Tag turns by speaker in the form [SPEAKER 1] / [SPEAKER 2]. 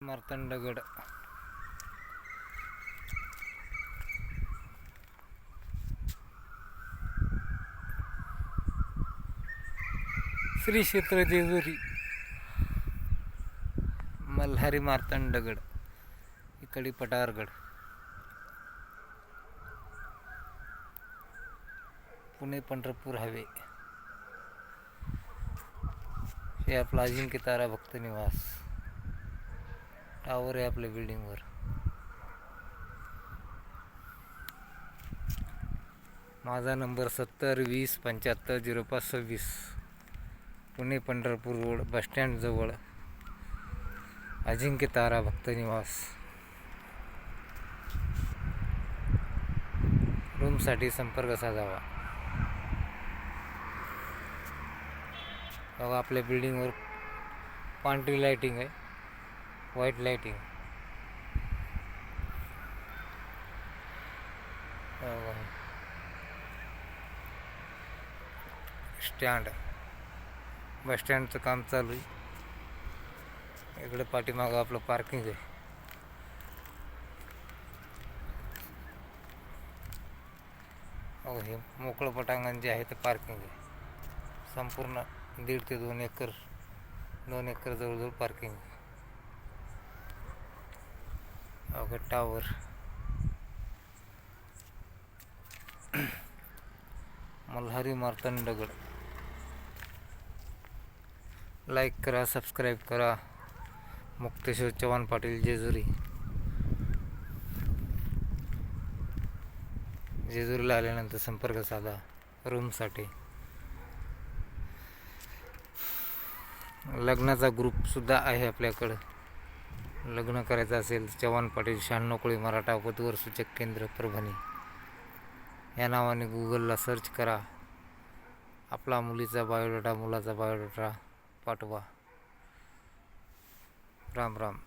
[SPEAKER 1] मार्तंडगड श्री क्षेत्र जेजुरी मल्हारी मार्तंडगड इकडी पठारगड पुणे पंढरपूर हायवे हे आपलं अजिंक्य तारा भक्त निवास टावर आहे आपल्या बिल्डिंगवर. माझा number 7020750526 Pune Pandharpur road bus stand जवळ अजिंक्य तारा भक्त निवास. रूमसाठी संपर्क साधावा. बघा आपल्या बिल्डिंगवर पांढरी लाइटिंग आहे, व्हाईट लाइटिंग. स्टँड बस स्टँडचं काम चालू आहे. इकडे पाठीमागं आपलं पार्किंग आहे. हे मोकळं पटांगण जे आहे ते पार्किंग आहे. संपूर्ण 1.5 ते 2 एकर जवळजवळ पार्किंग आहे. टावर मल्हारी मार्तंडगड. लाईक करा, सबस्क्राईब करा. मुक्तेश्वर चव्हाण पाटील जेजुरीला आल्यानंतर संपर्क साधा रूमसाठी. लग्नाचा ग्रुपसुद्धा आहे आपल्याकडं. लग्न करायचं असेल चव्हाण पाटील 96 कोळी मराठा वधूवर सूचक केंद्र परभणी या नावाने गुगलला सर्च करा. आपला मुलीचा बायोडाटा मुलाचा बायोडाटा पाठवा. राम राम.